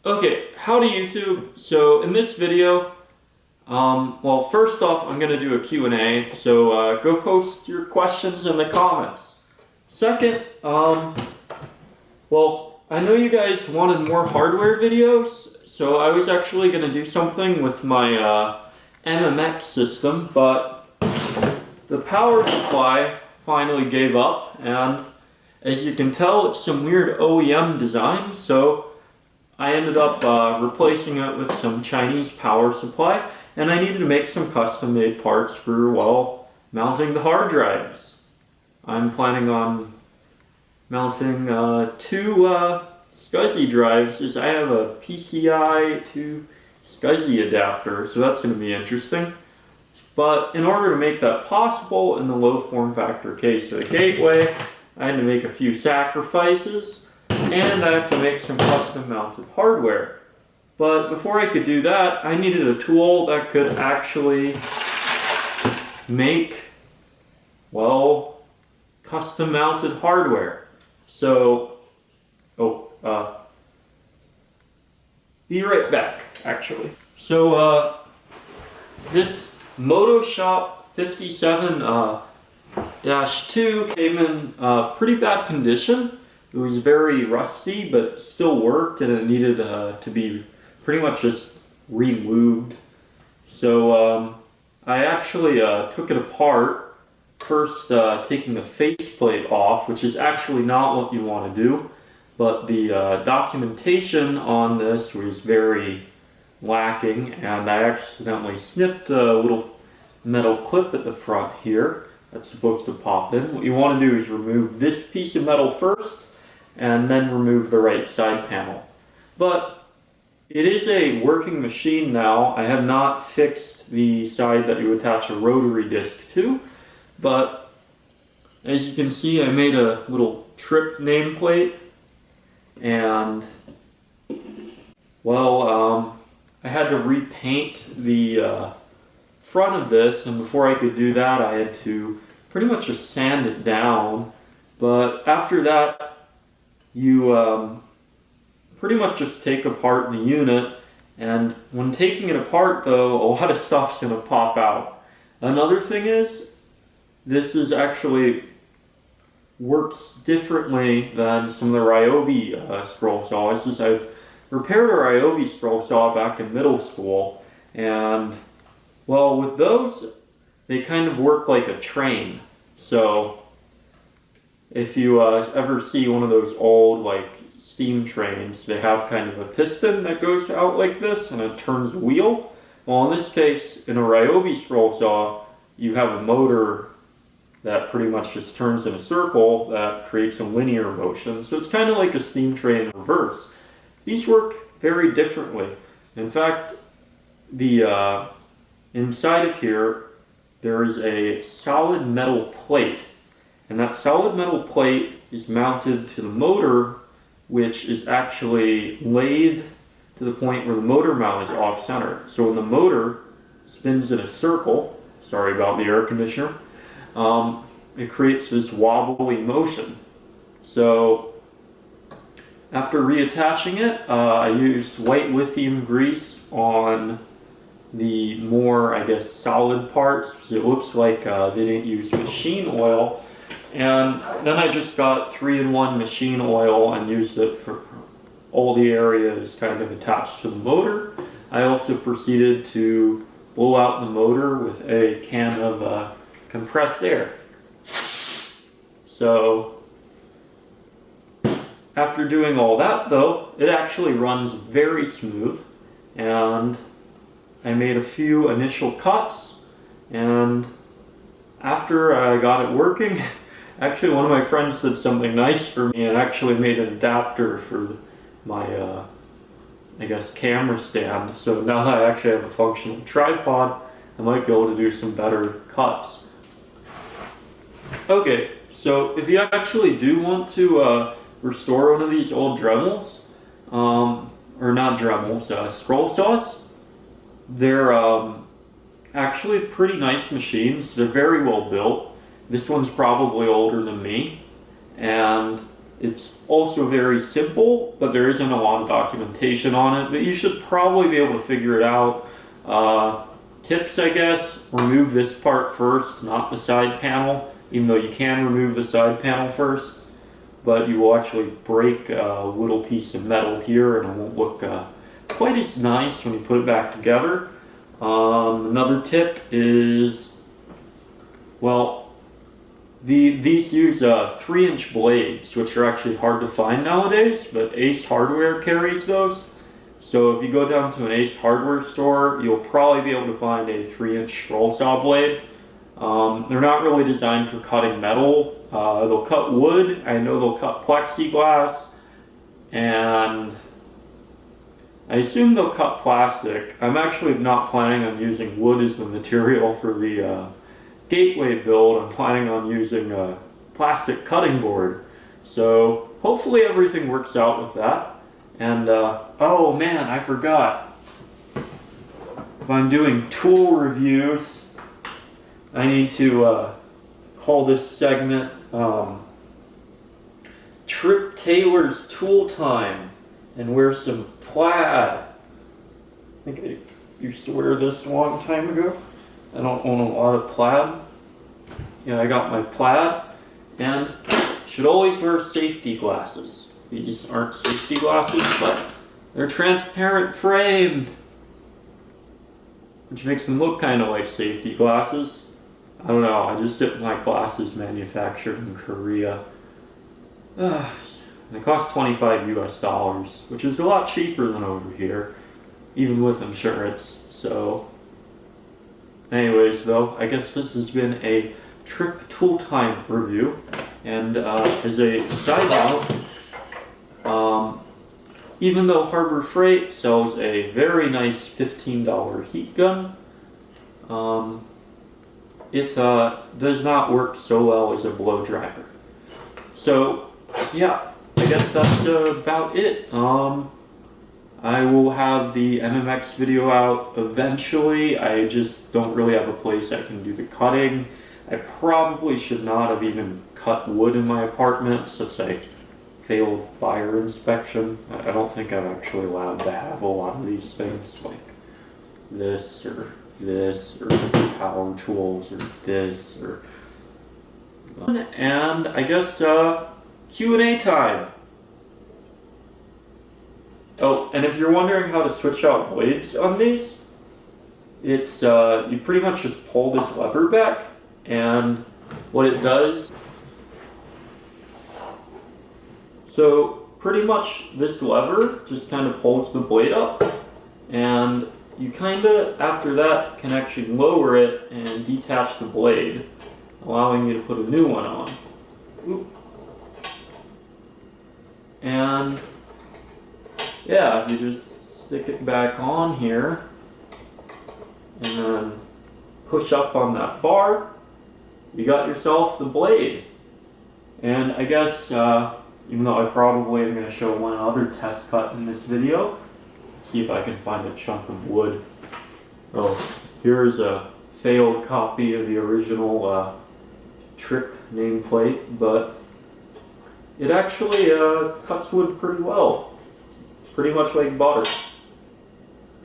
Okay, howdy YouTube. So in this video, well, first off, I'm gonna do a Q&A, so go post your questions in the comments. Second, well, I know you guys wanted more hardware videos, so I was actually gonna do something with my MMX system, but the power supply finally gave up, and as you can tell, it's some weird OEM design, so I ended up replacing it with some Chinese power supply, and I needed to make some custom-made parts for, well, mounting the hard drives. I'm planning on mounting two SCSI drives, as I have a PCI to SCSI adapter, so that's going to be interesting. But in order to make that possible in the low form factor case of the gateway, I had to make a few sacrifices. And I have to make some custom mounted hardware. But before I could do that, I needed a tool that could actually make, well, custom mounted hardware. So, be right back, actually. So, this moto-shop 57-2 came in pretty bad condition. It was very rusty, but still worked, and it needed to be pretty much just re-lubed. So I actually took it apart, first taking the faceplate off, which is actually not what you want to do, but the documentation on this was very lacking, and I accidentally snipped a little metal clip at the front here that's supposed to pop in. What you want to do is remove this piece of metal first, and then remove the right side panel. But it is a working machine now. I have not fixed the side that you attach a rotary disc to, but as you can see, I made a little trip nameplate, and well, I had to repaint the front of this, and before I could do that, I had to pretty much just sand it down. But after that, you pretty much just take apart the unit, and when taking it apart though, a lot of stuff's going to pop out. Another thing is, this is actually works differently than some of the Ryobi scroll saws. I've repaired a Ryobi scroll saw back in middle school, and well, with those, they kind of work like a train. So if you ever see one of those old, like, steam trains, they have kind of a piston that goes out like this, and it turns the wheel. Well, in this case, in a Ryobi scroll saw, you have a motor that pretty much just turns in a circle that creates a linear motion. So it's kind of like a steam train in reverse. These work very differently. In fact, the inside of here, there is a solid metal plate. And that solid metal plate is mounted to the motor, which is actually lathed to the point where the motor mount is off-center. So when the motor spins in a circle, sorry about the air conditioner, it creates this wobbly motion. So after reattaching it, I used white lithium grease on the more, I guess, solid parts, because it looks like they didn't use machine oil. And then I just got 3-in-1 machine oil and used it for all the areas kind of attached to the motor. I also proceeded to blow out the motor with a can of compressed air. So after doing all that though, it actually runs very smooth, and I made a few initial cuts, and after I got it working, actually, one of my friends did something nice for me and actually made an adapter for my, I guess, camera stand. So now that I actually have a functional tripod, I might be able to do some better cuts. Okay, so if you actually do want to restore one of these old Dremels, or not Dremels, scroll saws, they're actually pretty nice machines. They're very well built. This one's probably older than me, and It's also very simple, but there isn't a lot of documentation on it, but you should probably be able to figure it out. Tips, I guess, remove this part first, not the side panel, even though you can remove the side panel first, but you will actually break a little piece of metal here and it won't look quite as nice when you put it back together. Another tip is, well, these use 3-inch blades, which are actually hard to find nowadays, but Ace Hardware carries those. So if you go down to an Ace Hardware store, you'll probably be able to find a 3-inch scroll saw blade. They're not really designed for cutting metal. They'll cut wood. I know they'll cut plexiglass, and I assume they'll cut plastic. I'm actually not planning on using wood as the material for the gateway build. I'm planning on using a plastic cutting board. So hopefully everything works out with that. And oh man, I forgot. If I'm doing tool reviews, I need to call this segment Trip Taylor's Tool Time and wear some plaid. I think I used to wear this a long time ago. I don't own a lot of plaid. Yeah, I got my plaid, and should always wear safety glasses. These aren't safety glasses, but they're transparent framed, which makes them look kind of like safety glasses. I don't know, I just get my glasses manufactured in Korea. They cost $25 US, which is a lot cheaper than over here, even with insurance. So anyways, though, I guess this has been a Trip Tool Time review, and as a side note, even though Harbor Freight sells a very nice $15 heat gun, it does not work so well as a blow dryer. So yeah, I guess that's about it. I will have the MMX video out eventually. I just don't really have a place I can do the cutting. I probably should not have even cut wood in my apartment since I failed fire inspection. I don't think I'm actually allowed to have a lot of these things, like this or power tools or this or... And I guess Q&A time. Oh, and if you're wondering how to switch out blades on these, it's you pretty much just pull this lever back, and what it does, so pretty much this lever just kind of pulls the blade up, and you kind of, after that, can actually lower it and detach the blade, allowing you to put a new one on. Oop. And yeah, you just stick it back on here and then push up on that bar. You got yourself the blade. And I guess, even though I probably am going to show one other test cut in this video, see if I can find a chunk of wood. Oh, here's a failed copy of the original Trip nameplate, but it actually cuts wood pretty well. Pretty much like butter.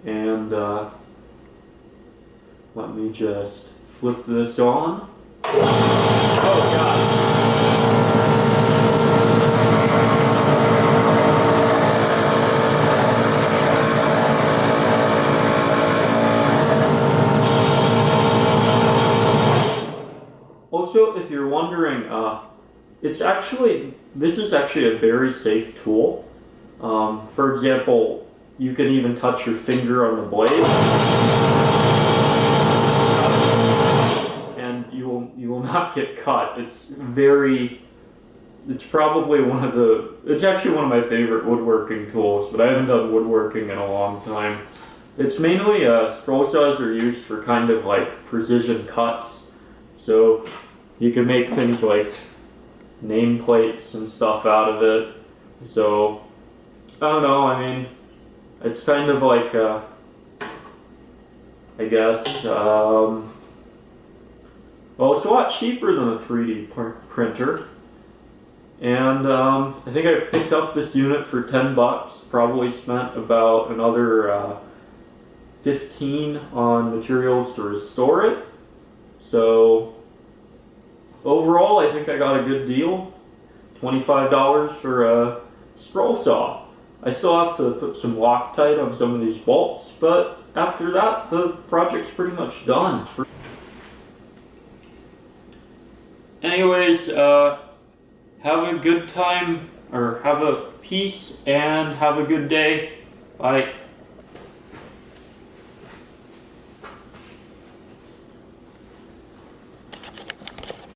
And let me just flip this on. Oh god. Also, if you're wondering, this is actually a very safe tool. For example, you can even touch your finger on the blade, and you will not get cut. It's probably it's actually one of my favorite woodworking tools, but I haven't done woodworking in a long time. It's mainly, scroll saws are used for kind of like precision cuts, so you can make things like nameplates and stuff out of it. So I don't know, I mean, it's kind of like, I guess, well, it's a lot cheaper than a 3D printer, And I think I picked up this unit for 10 bucks, probably spent about another 15 on materials to restore it. So overall, I think I got a good deal. $25 for a scroll saw. I still have to put some Loctite on some of these bolts, but after that, the project's pretty much done. Anyways, have a good time, or have a peace, and have a good day. Bye.